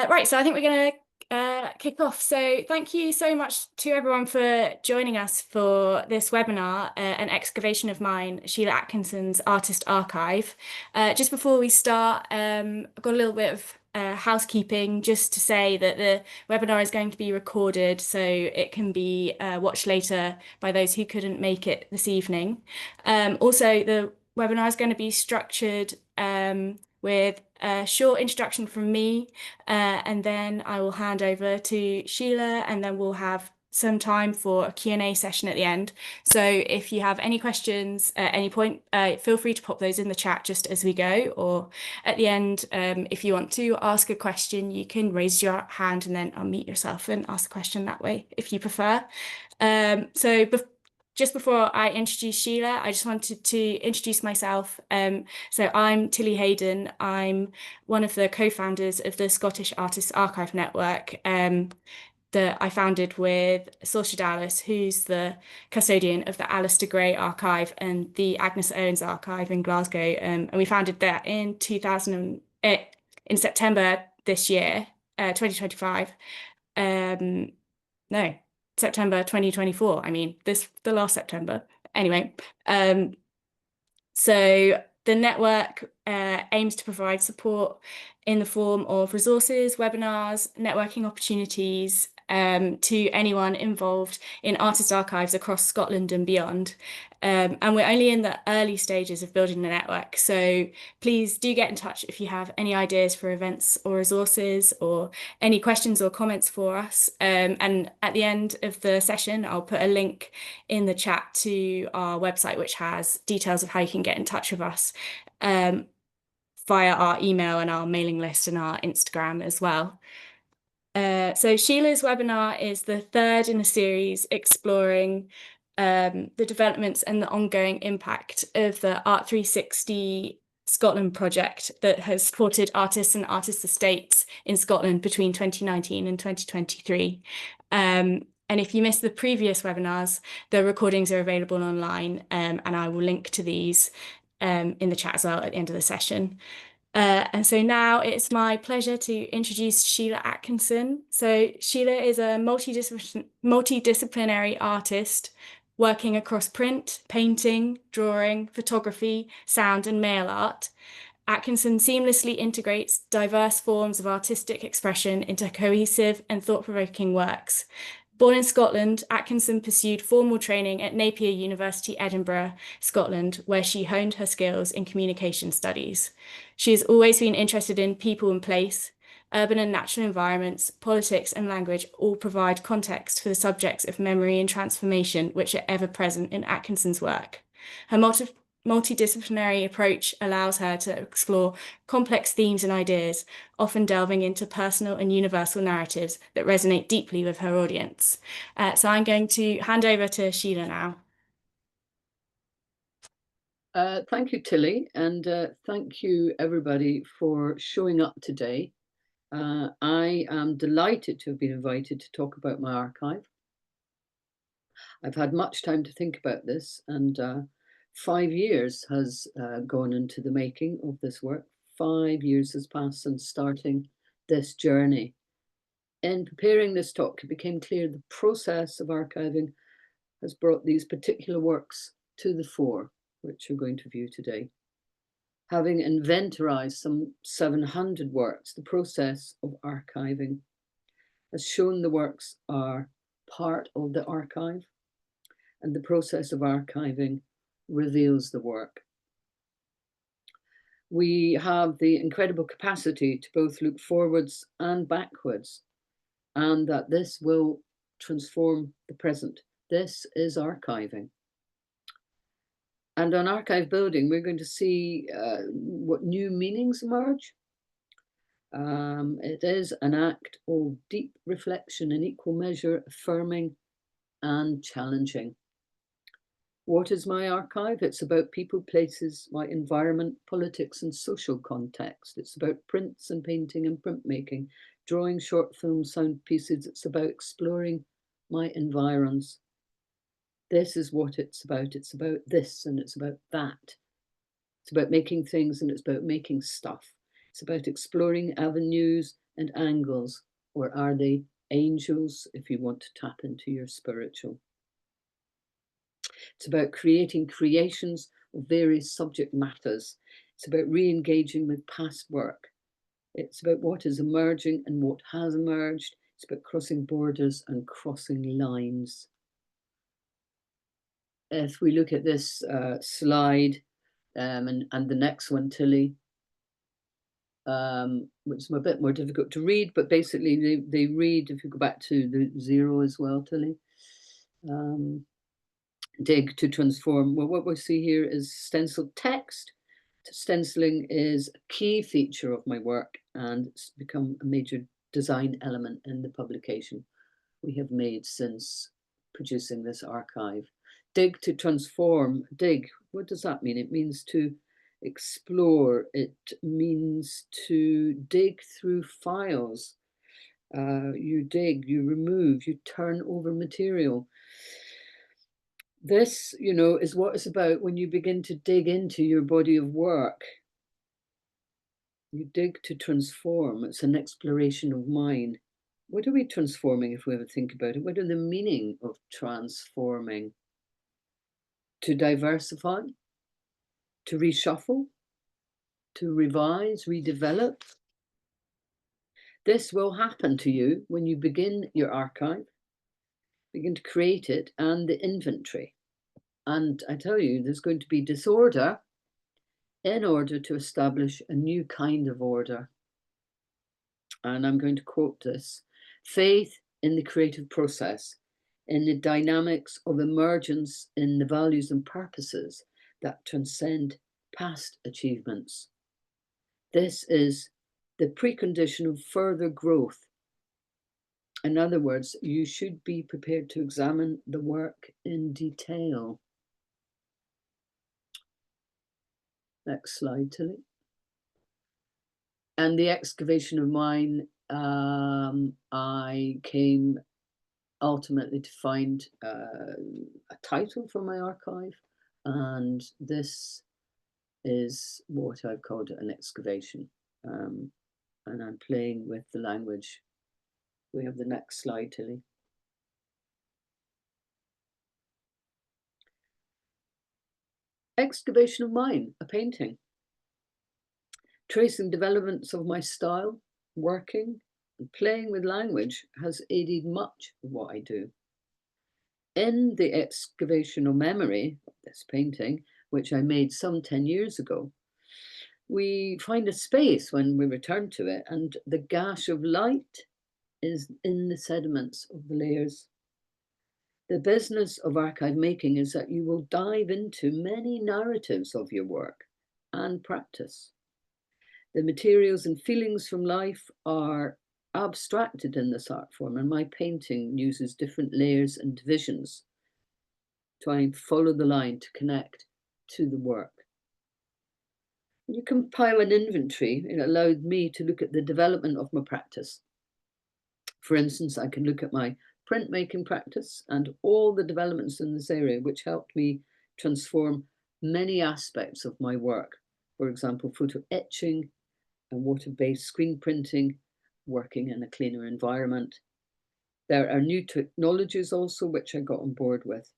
Right, so I think we're going to kick off. So thank you so much to everyone for joining us for this webinar, an excavation of mine, Shelagh Atkinson's Artist Archive. Just before we start, I've got a little bit of housekeeping just to say that the webinar is going to be recorded so it can be watched later by those who couldn't make it this evening. Also, the webinar is going to be structured with a short introduction from me, and then I will hand over to Shelagh, and then we'll have some time for a Q&A session at the end. So if you have any questions at any point, feel free to pop those in the chat just as we go, or at the end, if you want to ask a question, you can raise your hand and then unmute yourself and ask the question that way if you prefer. Just before I introduce Shelagh, I just wanted to introduce myself. So I'm Tilly Heydon. I'm one of the co-founders of the Scottish Artists Archive Network that I founded with Saoirse Dallas, who's the custodian of the Alistair Gray Archive and the Agnes Owens Archive in Glasgow. And we founded that in September this year, 2025. No. September 2024. I mean, the last September. Anyway, so the network aims to provide support in the form of resources, webinars, networking opportunities to anyone involved in artist archives across Scotland and beyond. And we're only in the early stages of building the network. So please do get in touch if you have any ideas for events or resources or any questions or comments for us. And at the end of the session, I'll put a link in the chat to our website, which has details of how you can get in touch with us via our email and our mailing list and our Instagram as well. So Shelagh's webinar is the third in a series exploring the developments and the ongoing impact of the Art360 Scotland project that has supported artists and artist estates in Scotland between 2019 and 2023. And if you missed the previous webinars, the recordings are available online, and I will link to these in the chat as well at the end of the session. And so now it's my pleasure to introduce Shelagh Atkinson. So Shelagh is a multidisciplinary artist working across print, painting, drawing, photography, sound, and mail art. Atkinson seamlessly integrates diverse forms of artistic expression into cohesive and thought-provoking works. Born in Scotland, Atkinson pursued formal training at Napier University, Edinburgh, Scotland, where she honed her skills in communication studies. She has always been interested in people and place. Urban and natural environments, politics and language all provide context for the subjects of memory and transformation, which are ever present in Atkinson's work. Her multidisciplinary approach allows her to explore complex themes and ideas, often delving into personal and universal narratives that resonate deeply with her audience. So I'm going to hand over to Shelagh now. Thank you, Tilly, and thank you, everybody, for showing up today. I am delighted to have been invited to talk about my archive. I've had much time to think about this, and 5 years has gone into the making of this work. 5 years has passed since starting this journey. In preparing this talk, it became clear the process of archiving has brought these particular works to the fore, which we're going to view today. Having inventorized some 700 works, the process of archiving has shown the works are part of the archive, and the process of archiving reveals the work. We have the incredible capacity to both look forwards and backwards, and that this will transform the present. This is archiving. And on archive building, we're going to see what new meanings emerge. It is an act of deep reflection in equal measure, affirming and challenging. What is my archive? It's about people, places, my environment, politics and social context. It's about prints and painting and printmaking, drawing, short films, sound pieces. It's about exploring my environs. This is what it's about. It's about this and it's about that. It's about making things and it's about making stuff. It's about exploring avenues and angles, or are they angels if you want to tap into your spiritual? It's about creating creations of various subject matters. It's about re-engaging with past work. It's about what is emerging and what has emerged. It's about crossing borders and crossing lines. If we look at this slide and the next one, Tilly, which is a bit more difficult to read, but basically they read, if you go back to the 0 as well, Tilly, dig to transform. Well, what we see here is stenciled text. Stenciling is a key feature of my work, and it's become a major design element in the publication we have made since producing this archive. Dig to transform. Dig, what does that mean? It means to explore. It means to dig through files. You dig, you remove, you turn over material. This, you know, is what it's about when you begin to dig into your body of work. You dig to transform. It's an exploration of mind. What are we transforming if we ever think about it? What are the meaning of transforming? To diversify, to reshuffle, to revise, redevelop. This will happen to you when you begin your archive, begin to create it, and the inventory. And I tell you, there's going to be disorder in order to establish a new kind of order. And I'm going to quote this: faith in the creative process, in the dynamics of emergence, in the values and purposes that transcend past achievements. This is the precondition of further growth. In other words, you should be prepared to examine the work in detail. Next slide, Tilly. And the excavation of mine, I came ultimately to find a title for my archive, and this is what I've called an excavation. And I'm playing with the language. We have the next slide, Tilly. Excavation of mine, a painting. Tracing developments of my style, working and playing with language has aided much of what I do. In the excavation of memory, this painting, which I made some 10 years ago, we find a space when we return to it, and the gash of light is in the sediments of the layers. The business of archive making is that you will dive into many narratives of your work and practice. The materials and feelings from life are abstracted in this art form, and my painting uses different layers and divisions to try and follow the line to connect to the work. When you compile an inventory, it allowed me to look at the development of my practice. For instance, I can look at my printmaking practice and all the developments in this area, which helped me transform many aspects of my work. For example, photo etching and water-based screen printing, working in a cleaner environment. There are new technologies also, which I got on board with.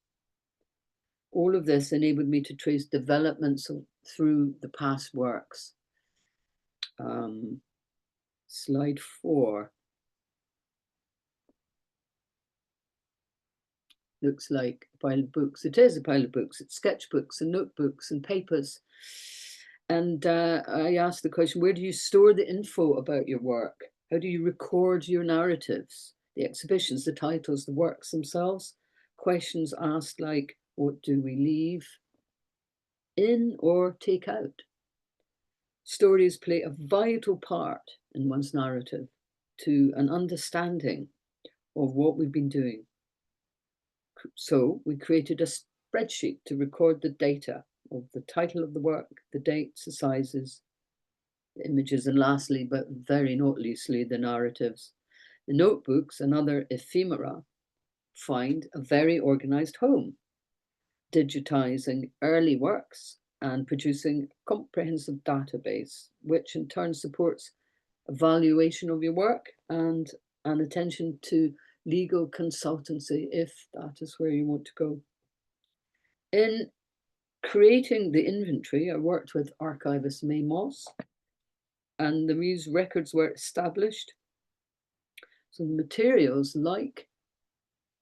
All of this enabled me to trace developments through the past works. Slide 4. Looks like a pile of books. It is a pile of books. It's sketchbooks and notebooks and papers. And I asked the question, where do you store the info about your work? How do you record your narratives, the exhibitions, the titles, the works themselves? Questions asked like, what do we leave in or take out? Stories play a vital part in one's narrative to an understanding of what we've been doing. So we created a spreadsheet to record the data of the title of the work, the dates, the sizes, the images, and lastly, but very not leastly, the narratives. The notebooks and other ephemera find a very organized home, digitizing early works and producing a comprehensive database, which in turn supports evaluation of your work and an attention to legal consultancy if that is where you want to go. In creating the inventory, I worked with archivist May Moss, and the Muse records were established. So the materials like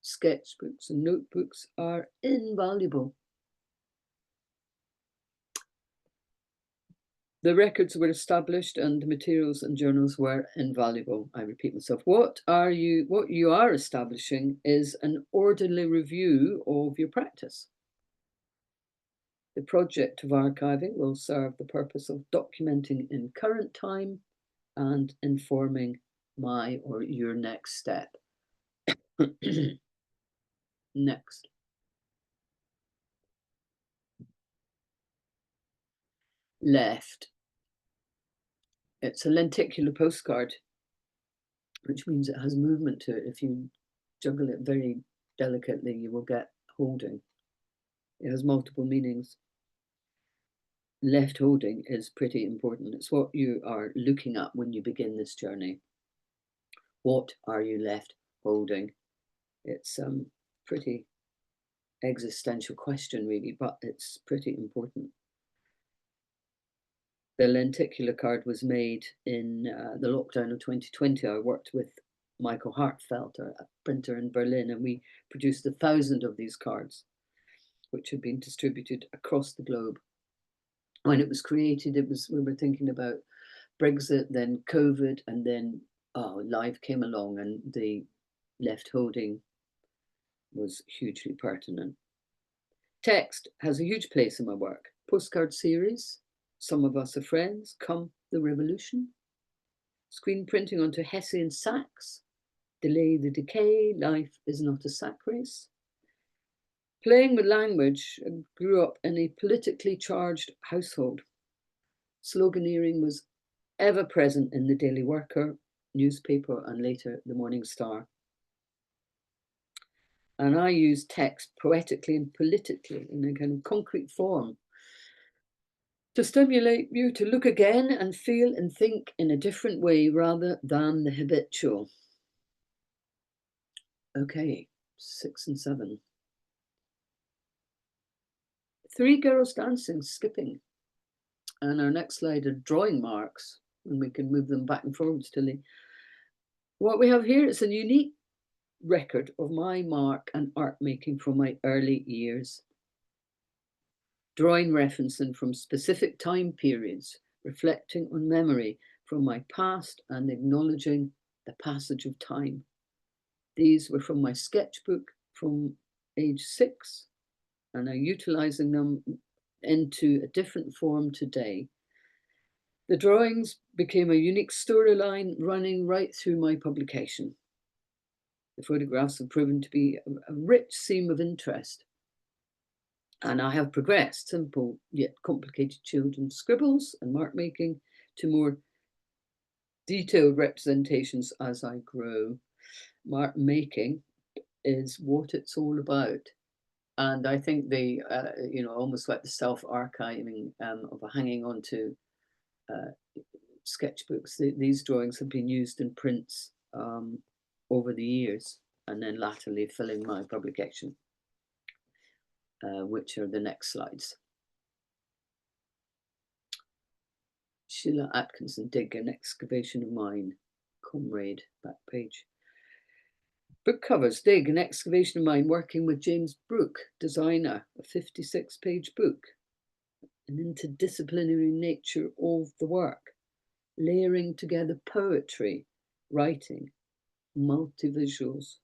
sketchbooks and notebooks are invaluable. The records were established and the materials and journals were invaluable. I repeat myself. What you are establishing is an orderly review of your practice. The project of archiving will serve the purpose of documenting in current time and informing my or your next step. Next. Left. It's a lenticular postcard, which means it has movement to it. If you juggle it very delicately, you will get holding. It has multiple meanings. Left holding is pretty important. It's what you are looking at when you begin this journey. What are you left holding? It's pretty existential question, really, but it's pretty important. The lenticular card was made in the lockdown of 2020. I worked with Michael Hartfeld, a printer in Berlin, and we produced 1,000 of these cards, which had been distributed across the globe. When it was created, we were thinking about Brexit, then COVID, and then live came along, and the left holding was hugely pertinent. Text has a huge place in my work. Postcard series, Some of Us Are Friends, Come the Revolution. Screen printing onto Hessian sacks, Delay the Decay, Life is Not a Sack Race. Playing with language, I grew up in a politically charged household. Sloganeering was ever present in the Daily Worker, newspaper, and later the Morning Star. And I use text poetically and politically in a kind of concrete form to stimulate you to look again and feel and think in a different way rather than the habitual. Okay, 6 and 7. 3 girls dancing, skipping. And our next slide are drawing marks, and we can move them back and forwards, Tilly. What we have here is a unique record of my mark and art making from my early years. Drawing referencing from specific time periods, reflecting on memory from my past and acknowledging the passage of time. These were from my sketchbook from age 6, and I'm utilising them into a different form today. The drawings became a unique storyline running right through my publication. The photographs have proven to be a rich seam of interest, and I have progressed simple yet complicated children's scribbles and mark making to more detailed representations as I grow. Mark making is what it's all about. And I think the, almost like the self-archiving of hanging on to sketchbooks, these drawings have been used in prints over the years, and then latterly filling my publication, which are the next slides. Shelagh Atkinson, Dig, An Excavation of Mine, Comrade, back page. Book covers, Dig, An Excavation of Mine, working with James Brooke, designer, a 56-page book. An interdisciplinary nature of the work, layering together poetry, writing, multi-visuals.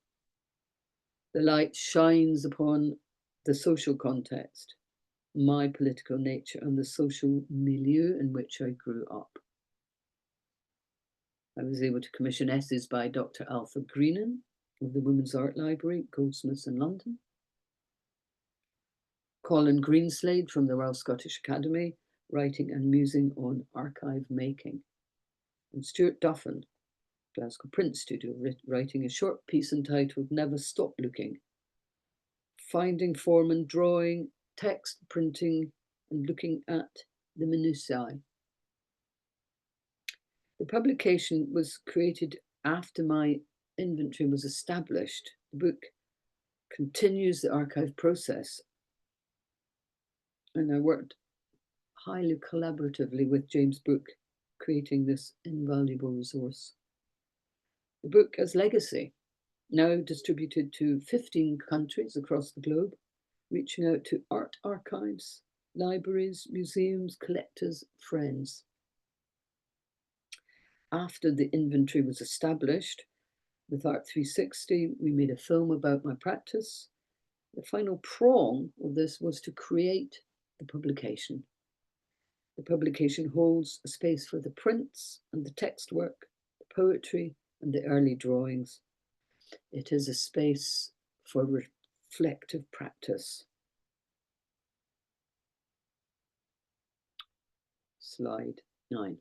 The light shines upon the social context, my political nature, and the social milieu in which I grew up. I was able to commission essays by Dr. Alpha Greenan of the Women's Art Library, Goldsmiths in London, Colin Greenslade from the Royal Scottish Academy, writing and musing on archive making, and Stuart Duffin, Glasgow Print Studio, writing a short piece entitled Never Stop Looking, finding form and drawing, text, printing, and looking at the minutiae. The publication was created after my inventory was established. The book continues the archive process, and I worked highly collaboratively with James Brooke, creating this invaluable resource. The book has legacy, now distributed to 15 countries across the globe, reaching out to art archives, libraries, museums, collectors, friends. After the inventory was established, with Art360, we made a film about my practice. The final prong of this was to create the publication. The publication holds a space for the prints and the text work, the poetry and the early drawings. It is a space for reflective practice. Slide 9.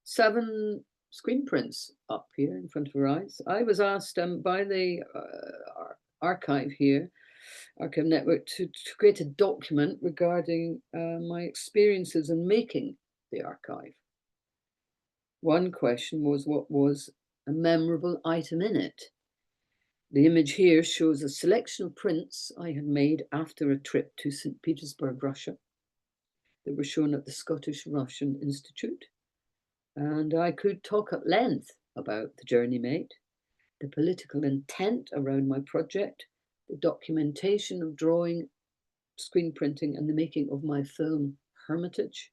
Seven screen prints up here in front of our eyes. I was asked by the archive here, Archive Network, to create a document regarding my experiences in making the archive. One question was, what was a memorable item in it? The image here shows a selection of prints I had made after a trip to St. Petersburg, Russia, that were shown at the Scottish Russian Institute. And I could talk at length about the journey made, the political intent around my project, the documentation of drawing, screen printing, and the making of my film Hermitage.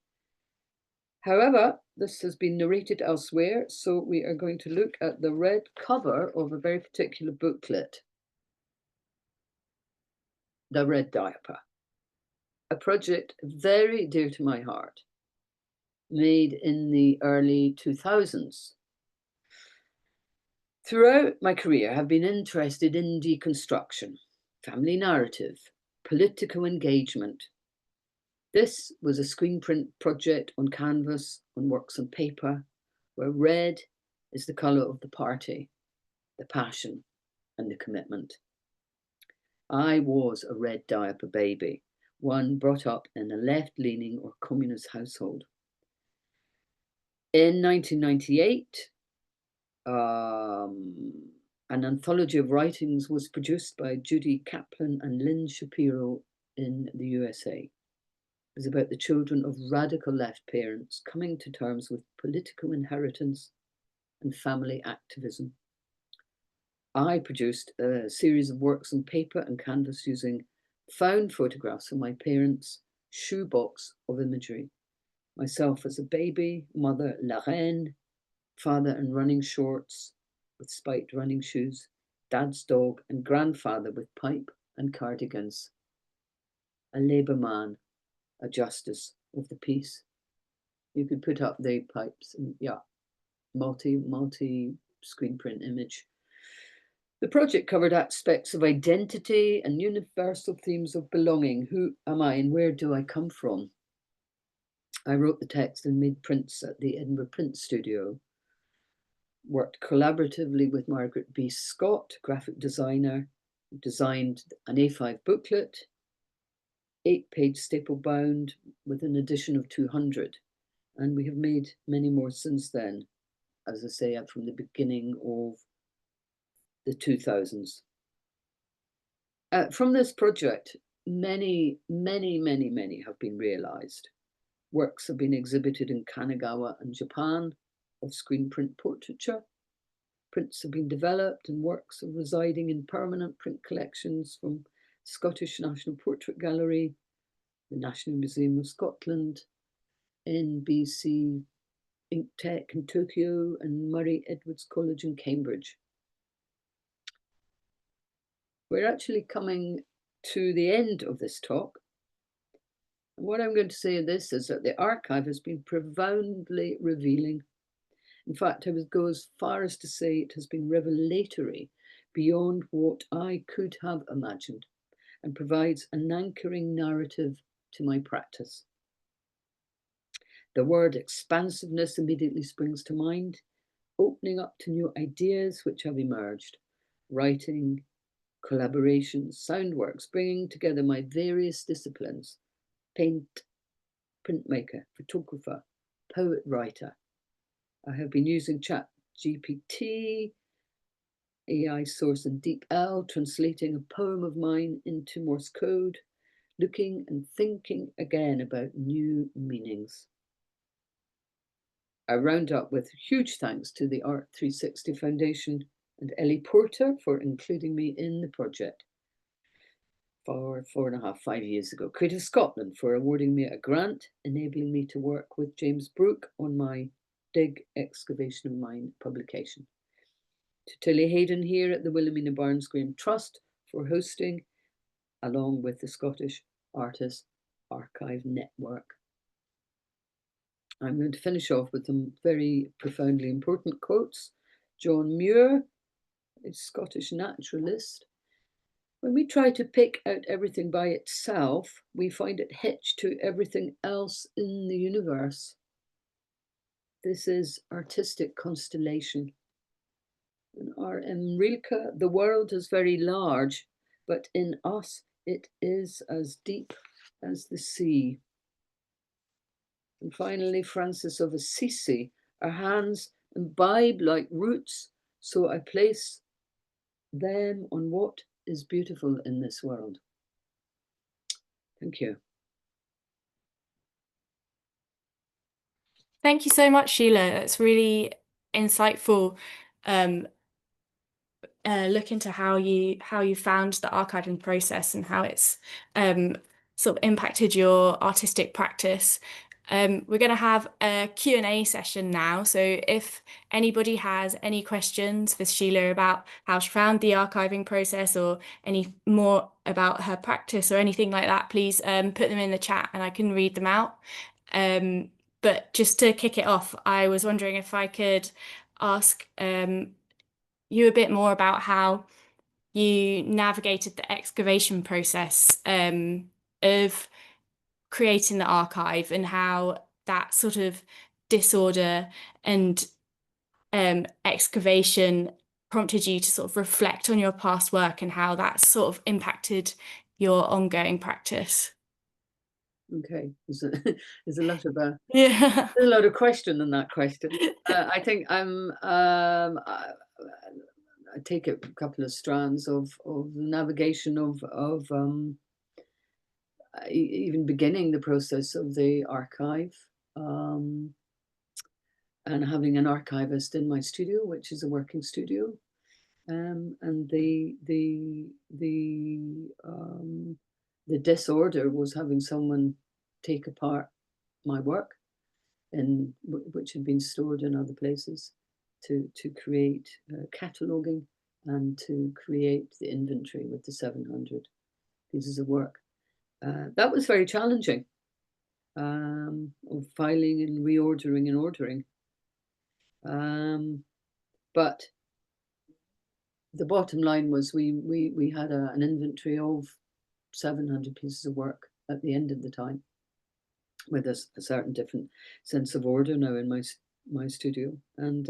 However, this has been narrated elsewhere, so we are going to look at the red cover of a very particular booklet, The Red Diaper, a project very dear to my heart, made in the early 2000s. Throughout my career, I've been interested in deconstruction, family narrative, political engagement. This was a screen print project on canvas, on works on paper, where red is the colour of the party, the passion, and the commitment. I was a red diaper baby, one brought up in a left-leaning or communist household. In 1998, an anthology of writings was produced by Judy Kaplan and Lynn Shapiro in the USA. It was about the children of radical left parents coming to terms with political inheritance and family activism. I produced a series of works on paper and canvas using found photographs of my parents' shoebox of imagery. Myself as a baby, mother La Reine, father in running shorts with spiked running shoes, dad's dog, and grandfather with pipe and cardigans. A Labour man, a justice of the peace. You could put up the pipes and yeah, multi screen print image. The project covered aspects of identity and universal themes of belonging. Who am I and where do I come from? I wrote the text and made prints at the Edinburgh Print Studio. Worked collaboratively with Margaret B. Scott, graphic designer, designed an A5 booklet, 8-page staple bound with an edition of 200. And we have made many more since then, as I say, from the beginning of the 2000s. From this project, many have been realized. Works have been exhibited in Kanagawa and Japan of screen print portraiture. Prints have been developed and works are residing in permanent print collections from Scottish National Portrait Gallery, the National Museum of Scotland, NBC Inktech in Tokyo, and Murray Edwards College in Cambridge. We're actually coming to the end of this talk. And what I'm going to say in this is that the archive has been profoundly revealing. In fact, I would go as far as to say it has been revelatory beyond what I could have imagined, and provides an anchoring narrative to my practice. The word expansiveness immediately springs to mind, opening up to new ideas which have emerged. writing, collaborations, sound works, bringing together my various disciplines: paint, printmaker, photographer, poet, writer. I have been using ChatGPT, AI Source and DeepL, translating a poem of mine into Morse code, looking and thinking again about new meanings. I round up with huge thanks to the Art360 Foundation and Ellie Porter for including me in the project for 5 years ago. Creative Scotland for awarding me a grant, enabling me to work with James Brooke on my Dig Excavation of Mine publication. To Tilly Heydon here at the Wilhelmina Barnes Graham Trust for hosting, along with the Scottish Artists Archive Network. I'm going to finish off with some very profoundly important quotes. John Muir, a Scottish naturalist: when we try to pick out everything by itself, we find it hitched to everything else in the universe. This is artistic constellation. And R.M. Rilke: the world is very large, but in us it is as deep as the sea. And finally, Francis of Assisi: our hands imbibe like roots, so I place them on what is beautiful in this world. Thank you. Thank you so much, Sheila. That's really insightful. Look into how you found the archiving process and how it's sort of impacted your artistic practice. We're going to have a Q&A session now, so if anybody has any questions for Sheila about how she found the archiving process or any more about her practice or anything like that, please put them in the chat and I can read them out. But just to kick it off, I was wondering if I could ask you a bit more about how you navigated the excavation process of creating the archive and how that sort of disorder and excavation prompted you to sort of reflect on your past work and how that sort of impacted your ongoing practice. Okay, there's a lot of Yeah. there's a lot of question in that question. I think I take a couple of strands of navigation of even beginning the process of the archive, and having an archivist in my studio, which is a working studio, and the disorder was having someone take apart my work, which had been stored in other places, to create cataloguing and to create the inventory with the 700 pieces of work. That was very challenging, of filing and reordering and ordering. But the bottom line was we had an inventory of 700 pieces of work at the end of the time, with a certain different sense of order now in my studio. And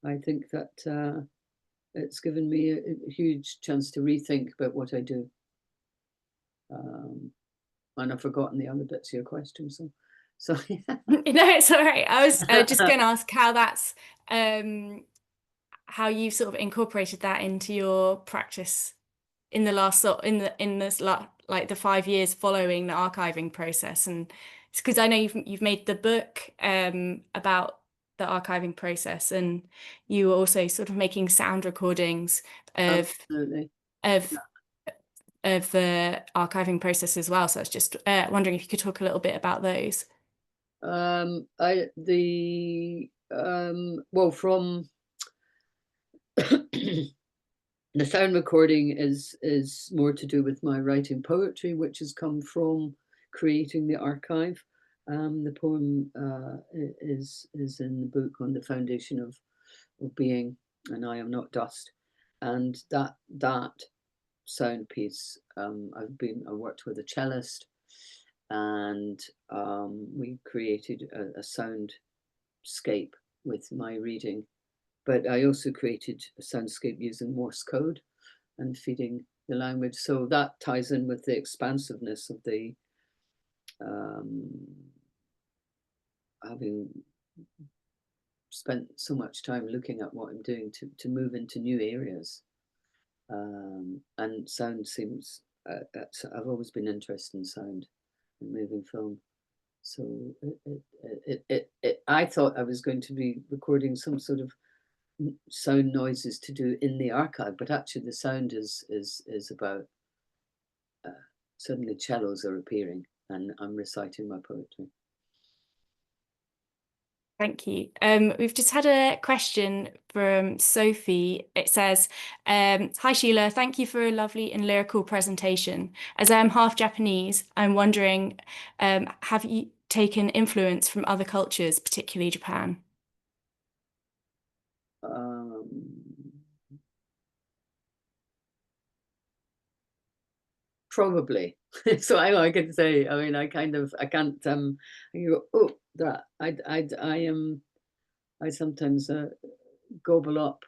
I think that it's given me a huge chance to rethink about what I do. And I've forgotten the other bits of your question, so yeah. No, it's all right. I was just going to ask how that's how you sort of incorporated that into your practice in the last in this like the 5 years following the archiving process. And it's because I know you've made the book about the archiving process, and you were also sort of making sound recordings of Absolutely. of of the archiving process as well. So I was just wondering if you could talk a little bit about those. Well, from the sound recording is more to do with my writing poetry, which has come from creating the archive. The poem is in the book on the foundation of being, and I am not dust. And that sound piece, I worked with a cellist, and we created a soundscape with my reading but I also created a soundscape using Morse code and feeding the language. So that ties in with the expansiveness of the having spent so much time looking at what I'm doing to move into new areas. And sound seems, I've always been interested in sound and moving film. So I thought I was going to be recording some sort of sound noises to do in the archive, but actually the sound is about suddenly cellos are appearing and I'm reciting my poetry. Thank you. We've just had a question from Sophie. It says, hi Sheila, thank you for a lovely and lyrical presentation. As I am half Japanese, I'm wondering, have you taken influence from other cultures, particularly Japan? Probably. So I can say, I mean, I can't, you go, oh, that, I sometimes gobble up.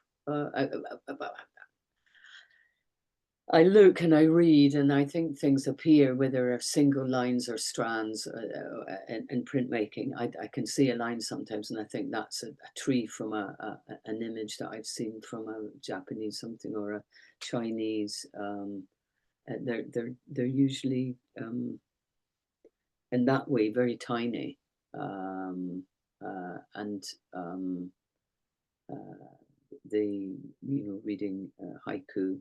I look and I read and I think things appear, whether are single lines or strands in printmaking. I can see a line sometimes and I think that's a tree from an image that I've seen from a Japanese something or a Chinese. They're usually in that way very tiny, and the reading haiku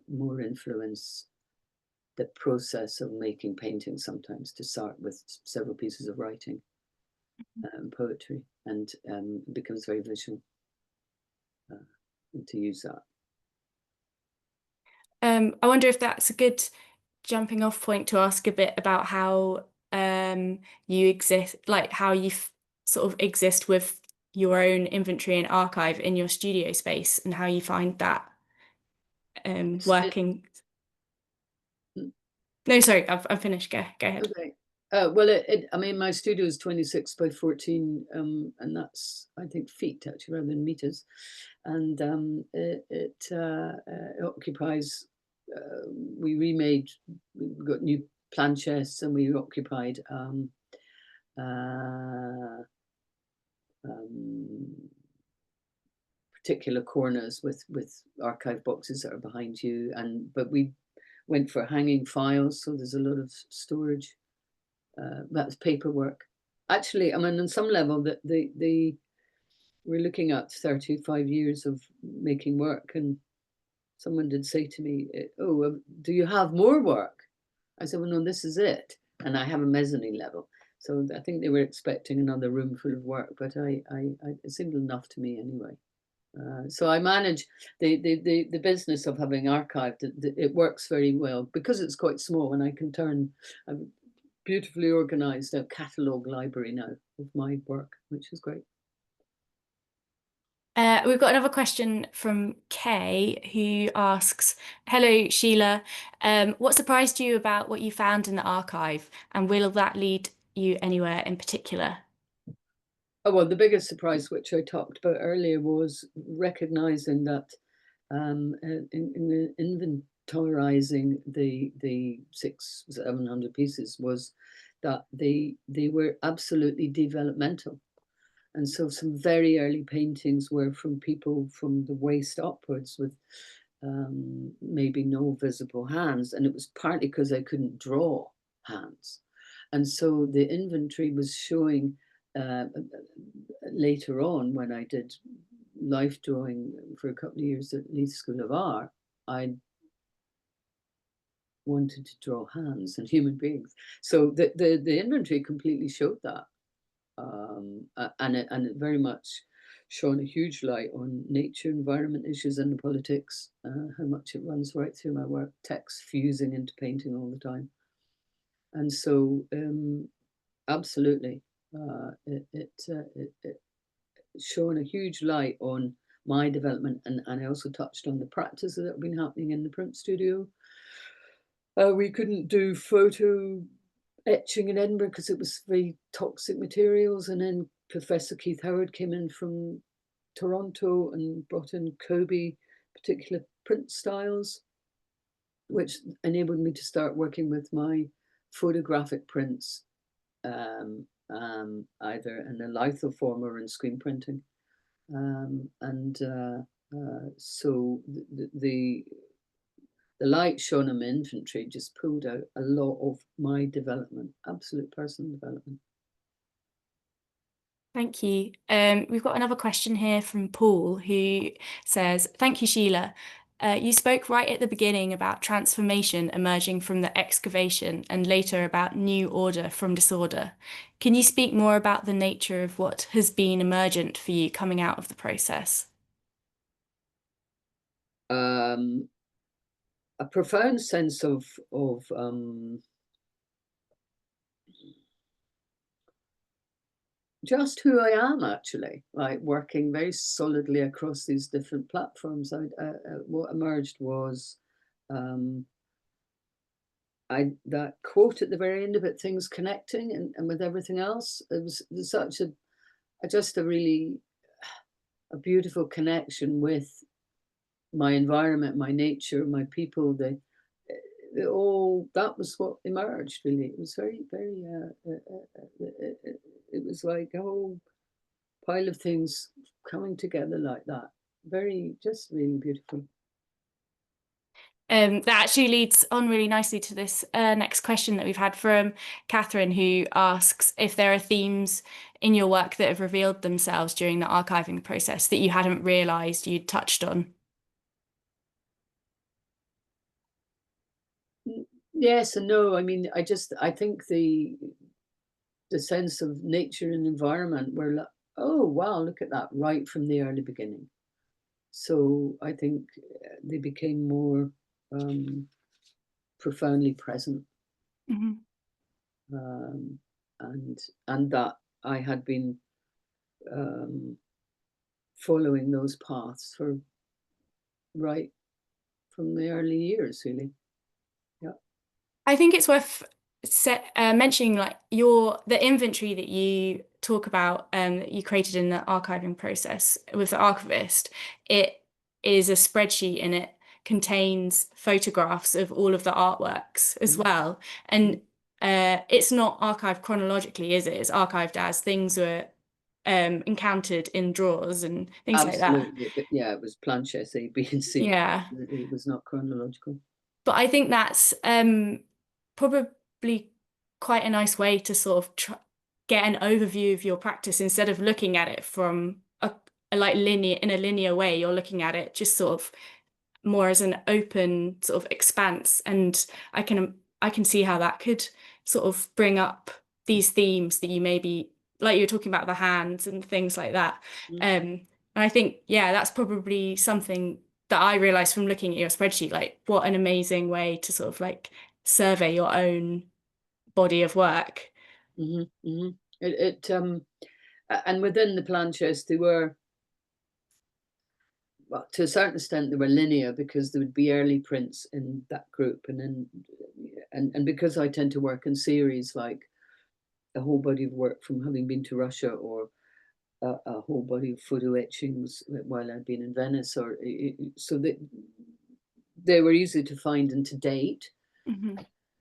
more influence the process of making paintings sometimes to start with several pieces of writing and poetry, and it becomes very visual to use that. I wonder if that's a good jumping off point to ask a bit about how you exist, like how you sort of exist with your own inventory and archive in your studio space and how you find that working. No, sorry, I'm finished. Go ahead. Okay. Well, I mean, my studio is 26 by 14, and that's, I think, feet actually rather than meters. And it occupies, we got new planchettes and we occupied particular corners with archive boxes that are behind you. But we went for hanging files, so there's a lot of storage. That's paperwork. Actually, I mean, on some level, we're looking at 35 years of making work, and someone did say to me, "Oh, do you have more work?" I said, "Well, no, this is it," and I have a mezzanine level, so I think they were expecting another room full of work, but it seemed enough to me anyway. So I manage the business of having archived. It works very well because it's quite small, and I can turn a beautifully organized catalogue library now of my work, which is great. We've got another question from Kay who asks, hello, Sheila. What surprised you about what you found in the archive, and will that lead you anywhere in particular? Oh, well, the biggest surprise, which I talked about earlier, was recognizing that in inventorizing the 700 pieces was that they were absolutely developmental. And so some very early paintings were from people from the waist upwards with maybe no visible hands. And it was partly because I couldn't draw hands. And so the inventory was showing later on, when I did life drawing for a couple of years at Leith School of Art, I wanted to draw hands and human beings. So the inventory completely showed that. And it very much shone a huge light on nature, environment issues, and the politics. How much it runs right through my work, text fusing into painting all the time. And so, absolutely, it shone a huge light on my development, and I also touched on the practices that have been happening in the print studio. We couldn't do photo etching in Edinburgh because it was very toxic materials, and then Professor Keith Howard came in from Toronto and brought in Kobe particular print styles, which enabled me to start working with my photographic prints, either in a lithoform or in screen printing. So the light shown in my inventory just pulled out a lot of my development, absolute personal development. Thank you. We've got another question here from Paul who says, "Thank you, Shelagh. You spoke right at the beginning about transformation emerging from the excavation and later about new order from disorder. Can you speak more about the nature of what has been emergent for you coming out of the process?" A profound sense of just who I am, actually, like working very solidly across these different platforms. What emerged was that quote at the very end of it, things connecting and with everything else. It was such just a really a beautiful connection with my environment, my nature, my people. All that was what emerged. Really, it was very, very. It was like a whole pile of things coming together like that. Very, just really beautiful. That actually leads on really nicely to this next question that we've had from Catherine, who asks if there are themes in your work that have revealed themselves during the archiving process that you hadn't realised you'd touched on. Yes and no. I mean, I think the sense of nature and environment were like, oh wow, look at that, right from the early beginning. So I think they became more profoundly present. Mm-hmm. And that I had been following those paths for right from the early years, really. Yeah. I think it's worth mentioning like the inventory that you talk about that you created in the archiving process with the archivist. It is a spreadsheet and it contains photographs of all of the artworks as well. And it's not archived chronologically, is it? It's archived as things were encountered in drawers and things like that. Absolutely. Yeah, it was planches, A, B, and C. Yeah. It was not chronological. But I think that's probably quite a nice way to sort of get an overview of your practice instead of looking at it from a like linear in a linear way. You're looking at it just sort of more as an open sort of expanse, and I can see how that could sort of bring up these themes that you maybe like you were talking about the hands and things like that. And I think yeah, that's probably something that I realized from looking at your spreadsheet, like what an amazing way to sort of like survey your own body of work. And within the planches, they were, well, to a certain extent, they were linear because there would be early prints in that group, and then and because I tend to work in series, like a whole body of work from having been to Russia, or a whole body of photo etchings while I'd been in Venice, or so that they were easy to find and to date,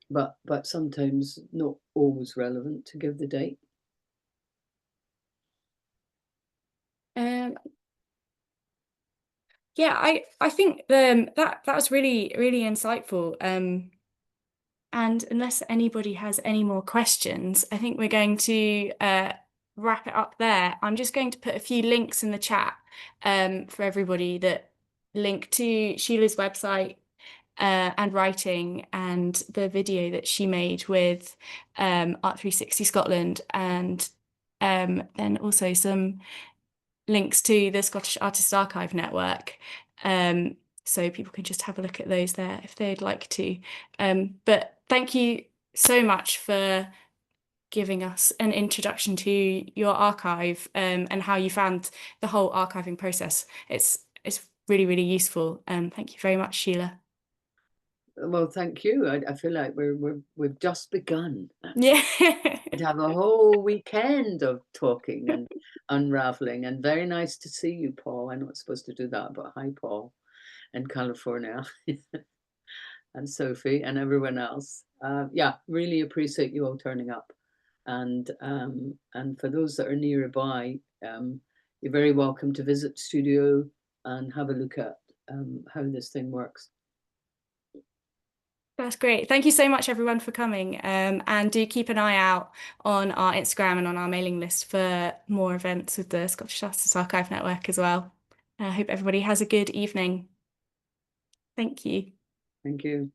but sometimes not always relevant to give the date. Yeah, I think that was really insightful. And unless anybody has any more questions, I think we're going to wrap it up there. I'm just going to put a few links in the chat for everybody that link to Shelagh's website and writing and the video that she made with Art360 Scotland, and then also some links to the Scottish Artists Archive Network. So people can just have a look at those there if they'd like to. But thank you so much for giving us an introduction to your archive and how you found the whole archiving process. It's really, really useful. Thank you very much, Shelagh. Well, thank you. I feel like we've just begun, Yeah. actually. We'd have a whole weekend of talking and unraveling, and very nice to see you, Paul. I'm not supposed to do that, but hi, Paul, in California, and Sophie and everyone else. Yeah, really appreciate you all turning up, and for those that are nearby, you're very welcome to visit the studio and have a look at how this thing works. That's great. Thank you so much, everyone, for coming. And do keep an eye out on our Instagram and on our mailing list for more events with the Scottish Artists Archive Network as well. I hope everybody has a good evening. Thank you. Thank you.